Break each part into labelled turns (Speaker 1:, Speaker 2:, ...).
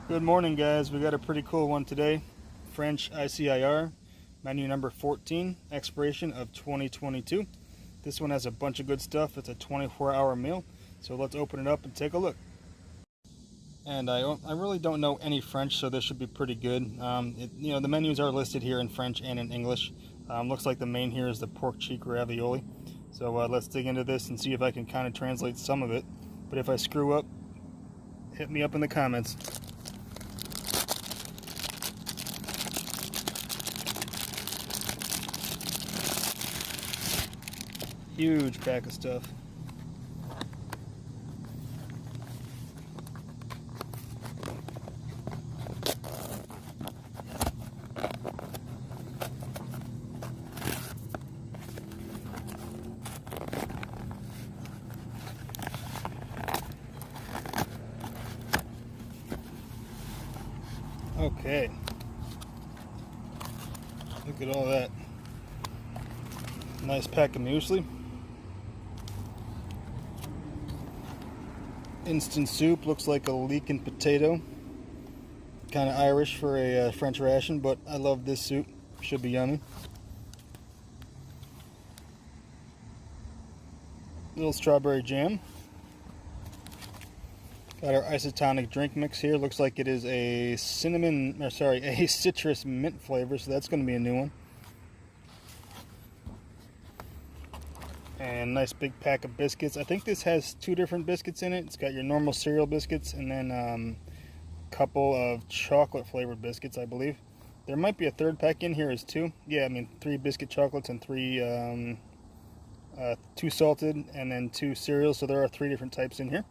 Speaker 1: Good morning, guys. We got a pretty cool one today. French RCIR, menu number 14, expiration of 2022. This one has a bunch of good stuff. It's a 24-hour meal. So let's open it up and take a look. And I really don't know any French, so this should be pretty good. The menus are listed here in French and in English. Looks like the main here is the pork cheek ravioli. So let's dig into this and see if I can kind of translate some of it. But if I screw up, hit me up in the comments. Huge pack of stuff. Okay. Look at all that. Nice pack of muesli. Instant soup, looks like a leek and potato. Kind of Irish for a French ration, but I love this soup. Should be yummy. Little strawberry jam. Got our isotonic drink mix here. Looks like it is a citrus mint flavor, so that's going to be a new one. And nice big pack of biscuits. I think this has 2 different biscuits in it. It's got your normal cereal biscuits and then a couple of chocolate flavored biscuits, I believe. There might be a third pack in here as 2. Yeah, I mean 3 biscuit chocolates and 2 salted and then 2 cereals. So there are 3 different types in here.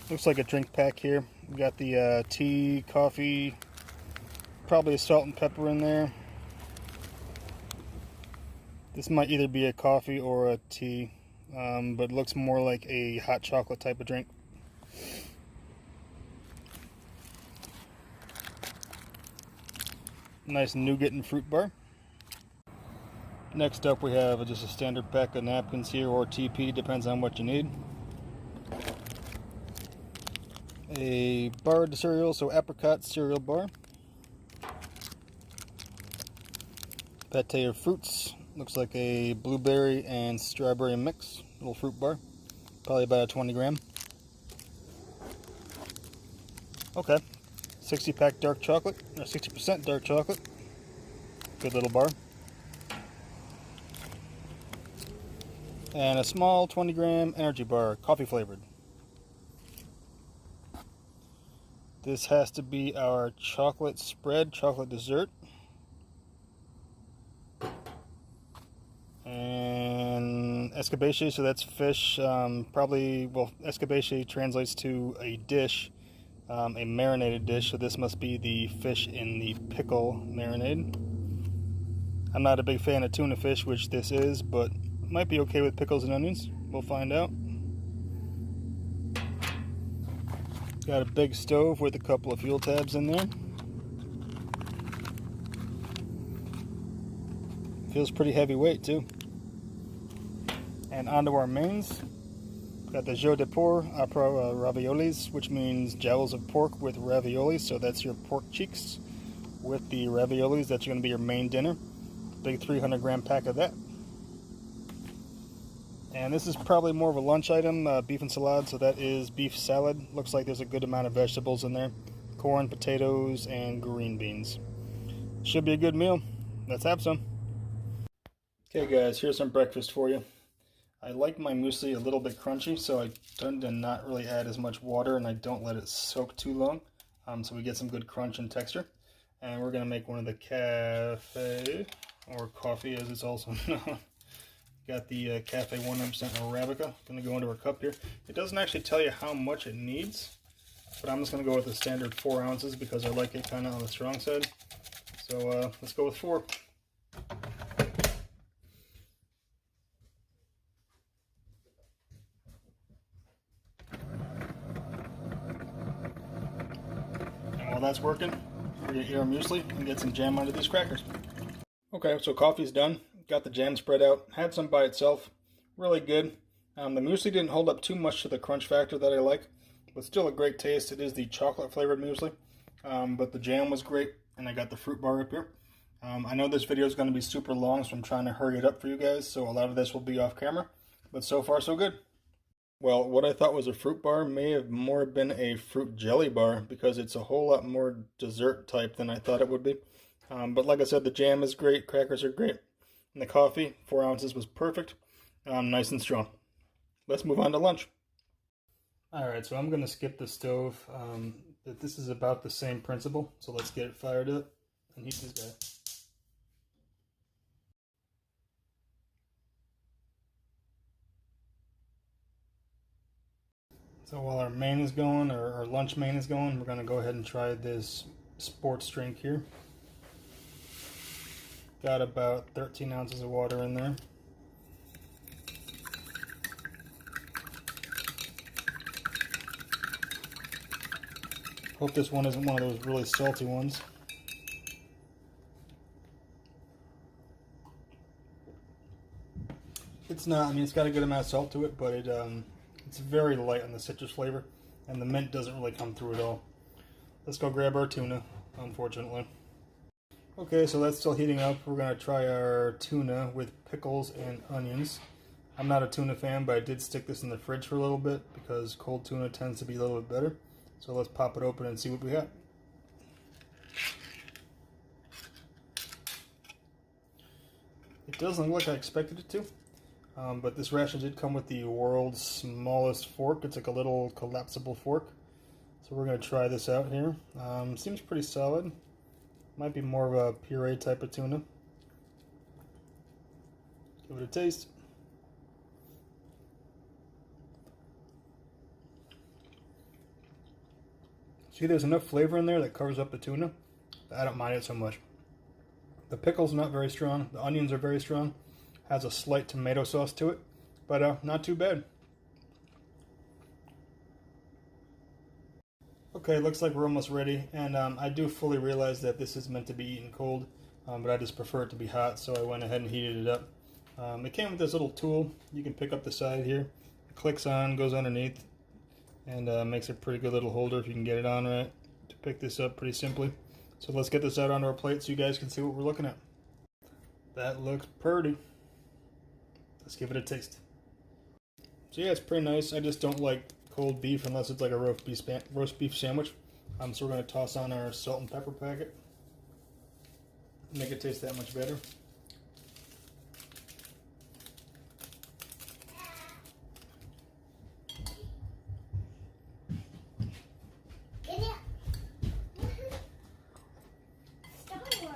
Speaker 1: Looks like a drink pack here. We got the tea, coffee, probably a salt and pepper in there. This might either be a coffee or a tea, but looks more like a hot chocolate type of drink. Nice nougat and fruit bar. Next up we have just a standard pack of napkins here, or TP, depends on what you need. A bar of cereal, so apricot cereal bar. Pate of fruits. Looks like a blueberry and strawberry mix, little fruit bar, probably about a 20 gram. Okay, 60 pack dark chocolate, or 60% dark chocolate, good little bar. And a small 20 gram energy bar, coffee flavored. This has to be our chocolate spread, chocolate dessert. And escabeche, so that's fish. Escabeche translates to a dish, a marinated dish, so this must be the fish in the pickle marinade. I'm not a big fan of tuna fish, which this is, but might be okay with pickles and onions. We'll find out. Got a big stove with a couple of fuel tabs in there. Feels pretty heavyweight too. And onto our mains. Got the jeux de porc après raviolis, which means jowls of pork with raviolis. So that's your pork cheeks with the raviolis. That's going to be your main dinner. Big 300 gram pack of that. And this is probably more of a lunch item, beef and salad. So that is beef salad. Looks like there's a good amount of vegetables in there. Corn, potatoes, and green beans. Should be a good meal. Let's have some. Okay guys, here's some breakfast for you. I like my muesli a little bit crunchy, so I tend to not really add as much water, and I don't let it soak too long, so we get some good crunch and texture. And we're going to make one of the cafe, or coffee as it's also known. Got the Cafe 100% Arabica. Going to go into our cup here. It doesn't actually tell you how much it needs, but I'm just going to go with the standard 4 ounces because I like it kind of on the strong side. So let's go with 4. While that's working, we're going to eat our muesli and get some jam onto these crackers. Okay, so coffee's done. Got the jam spread out. Had some by itself. Really good. The muesli didn't hold up too much to the crunch factor that I like. but still a great taste. It is the chocolate flavored muesli, but the jam was great, and I got the fruit bar up here. I know this video is going to be super long, so I'm trying to hurry it up for you guys, so a lot of this will be off camera, but so far so good. Well, what I thought was a fruit bar may have more been a fruit jelly bar, because it's a whole lot more dessert type than I thought it would be. But like I said, the jam is great, crackers are great, and the coffee, 4 ounces, was perfect, nice and strong. Let's move on to lunch. Alright, so I'm going to skip the stove, but this is about the same principle, so let's get it fired up and heat this guy. So while our main is going, or our lunch main is going, we're going to go ahead and try this sports drink here. Got about 13 ounces of water in there. Hope this one isn't one of those really salty ones. It's not, I mean, it's got a good amount of salt to it, but it's very light on the citrus flavor, and the mint doesn't really come through at all. Let's go grab our tuna, unfortunately. Okay, so that's still heating up. We're going to try our tuna with pickles and onions. I'm not a tuna fan, but I did stick this in the fridge for a little bit because cold tuna tends to be a little bit better. So let's pop it open and see what we got. It doesn't look like I expected it to. But this ration did come with the world's smallest fork. It's like a little collapsible fork. So we're going to try this out here. Seems pretty solid. Might be more of a puree type of tuna. Give it a taste. See, there's enough flavor in there that covers up the tuna. I don't mind it so much. The pickle's not very strong. The onions are very strong. Has a slight tomato sauce to it, but not too bad. Okay, looks like we're almost ready, and I do fully realize that this is meant to be eaten cold, but I just prefer it to be hot, so I went ahead and heated it up. It came with this little tool. You can pick up the side here. It clicks on, goes underneath, and makes a pretty good little holder if you can get it on right to pick this up pretty simply. So let's get this out onto our plate so you guys can see what we're looking at. That looks pretty. Let's give it a taste. So yeah, it's pretty nice. I just don't like cold beef unless it's like a roast beef sandwich. So we're going to toss on our salt and pepper packet. Make it taste that much better.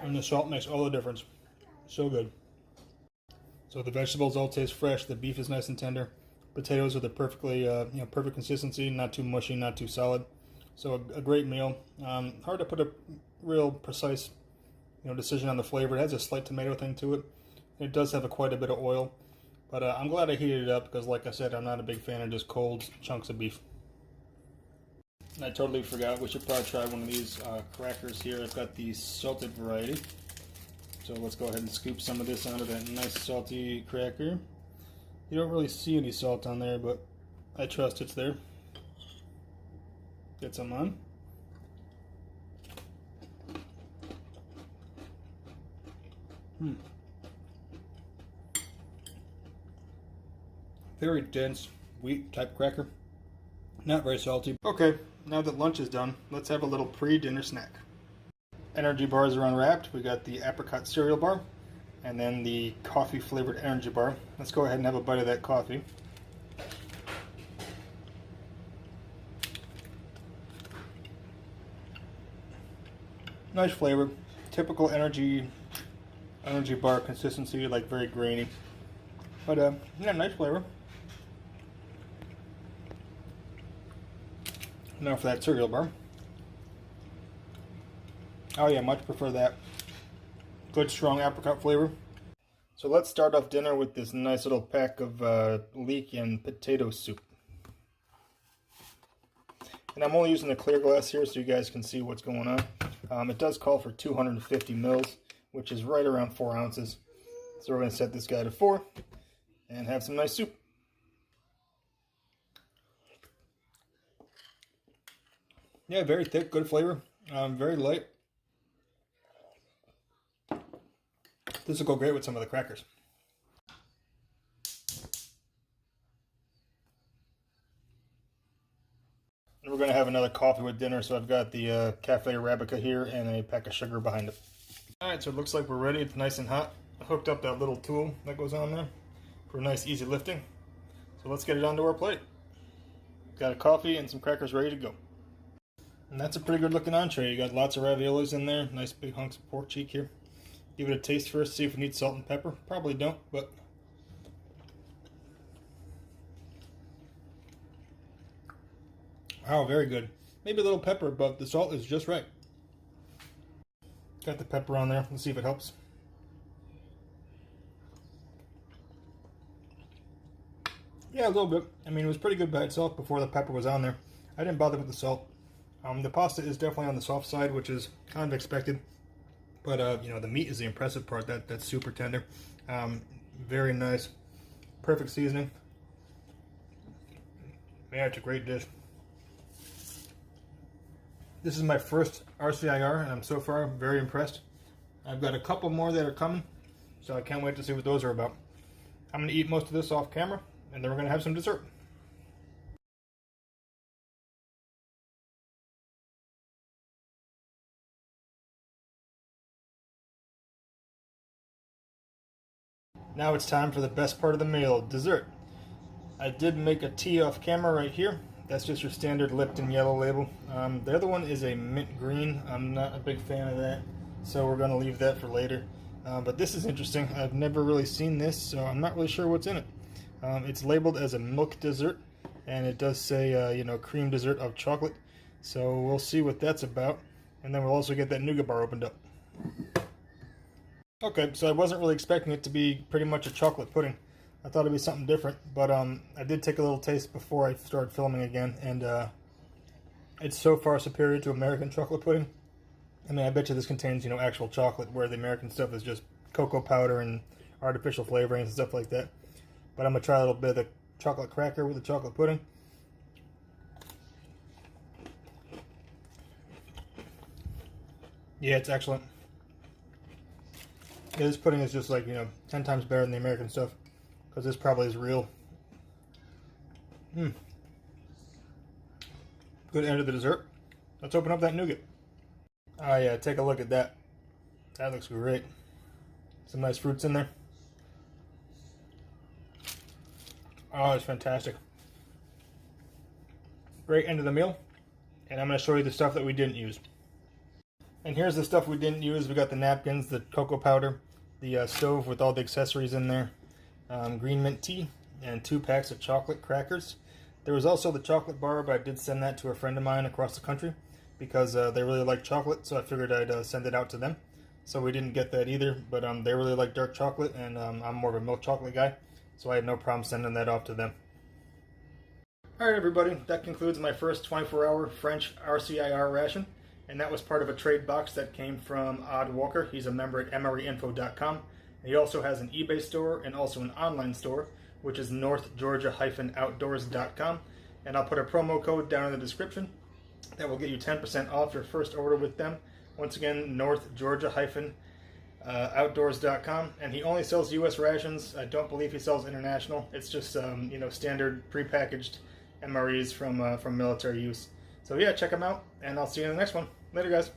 Speaker 1: And the salt makes all the difference. So good. So the vegetables all taste fresh. The beef is nice and tender. Potatoes are the perfectly, perfect consistency. Not too mushy, not too solid. So a great meal. Hard to put a real precise, decision on the flavor. It has a slight tomato thing to it. It does have quite a bit of oil, but I'm glad I heated it up because, like I said, I'm not a big fan of just cold chunks of beef. And I totally forgot. We should probably try one of these crackers here. I've got the salted variety. So let's go ahead and scoop some of this onto that nice salty cracker. You don't really see any salt on there, but I trust it's there. Get some on. Very dense wheat type cracker. Not very salty. Okay, now that lunch is done, let's have a little pre-dinner snack. Energy bars are unwrapped. We got the apricot cereal bar and then the coffee flavored energy bar. Let's go ahead and have a bite of that coffee. Nice flavor. Typical energy bar consistency, like very grainy. But yeah, nice flavor. Now for that cereal bar. Oh yeah, much prefer that. Good strong apricot flavor. So let's start off dinner with this nice little pack of leek and potato soup. And I'm only using the clear glass here so you guys can see what's going on. It does call for 250 mils, which is right around 4 ounces. So we're going to set this guy to 4 and have some nice soup. Yeah, very thick, good flavor. Very light. This will go great with some of the crackers. And we're going to have another coffee with dinner, so I've got the Cafe Arabica here and a pack of sugar behind it. Alright, so it looks like we're ready. It's nice and hot. I hooked up that little tool that goes on there for nice, easy lifting. So let's get it onto our plate. Got a coffee and some crackers ready to go. And that's a pretty good looking entree. You got lots of raviolis in there, nice big hunks of pork cheek here. Give it a taste first, see if we need salt and pepper. Probably don't, but... Wow, very good. Maybe a little pepper, but the salt is just right. Got the pepper on there. Let's see if it helps. Yeah, a little bit. I mean, it was pretty good by itself before the pepper was on there. I didn't bother with the salt. The pasta is definitely on the soft side, which is kind of expected. But, you know, the meat is the impressive part. That's super tender. Very nice. Perfect seasoning. Yeah, it's a great dish. This is my first RCIR, and I'm so far very impressed. I've got a couple more that are coming, so I can't wait to see what those are about. I'm going to eat most of this off camera, and then we're going to have some dessert. Now it's time for the best part of the meal, dessert. I did make a tea off camera right here. That's just your standard Lipton yellow label. The other one is a mint green. I'm not a big fan of that, so we're going to leave that for later. But this is interesting. I've never really seen this, so I'm not really sure what's in it. It's labeled as a milk dessert, and it does say, you know, cream dessert of chocolate. So we'll see what that's about, and then we'll also get that nougat bar opened up. Okay, so I wasn't really expecting it to be pretty much a chocolate pudding. I thought it'd be something different, but I did take a little taste before I started filming again, and it's so far superior to American chocolate pudding. I mean, I bet you this contains, you know, actual chocolate, where the American stuff is just cocoa powder and artificial flavorings and stuff like that. But I'm gonna try a little bit of the chocolate cracker with the chocolate pudding. Yeah, it's excellent. Yeah, this pudding is just like, you know, 10 times better than the American stuff. Because this probably is real. Good end of the dessert. Let's open up that nougat. Oh yeah, take a look at that. That looks great. Some nice fruits in there. Oh, it's fantastic. Great end of the meal. And I'm going to show you the stuff that we didn't use. And here's the stuff we didn't use. We got the napkins, the cocoa powder, the stove with all the accessories in there. Green mint tea, and 2 packs of chocolate crackers. There was also the chocolate bar, but I did send that to a friend of mine across the country because they really like chocolate, so I figured I'd send it out to them. So we didn't get that either, but they really like dark chocolate, and I'm more of a milk chocolate guy, so I had no problem sending that off to them. Alright everybody, that concludes my first 24-hour French RCIR ration, and that was part of a trade box that came from Odwalker. He's a member at emeryinfo.com. He also has an eBay store and also an online store, which is northgeorgia-outdoors.com. And I'll put a promo code down in the description that will get you 10% off your first order with them. Once again, northgeorgia-outdoors.com. And he only sells U.S. rations. I don't believe he sells international. It's just you know, standard prepackaged MREs from military use. So yeah, check him out, and I'll see you in the next one. Later, guys.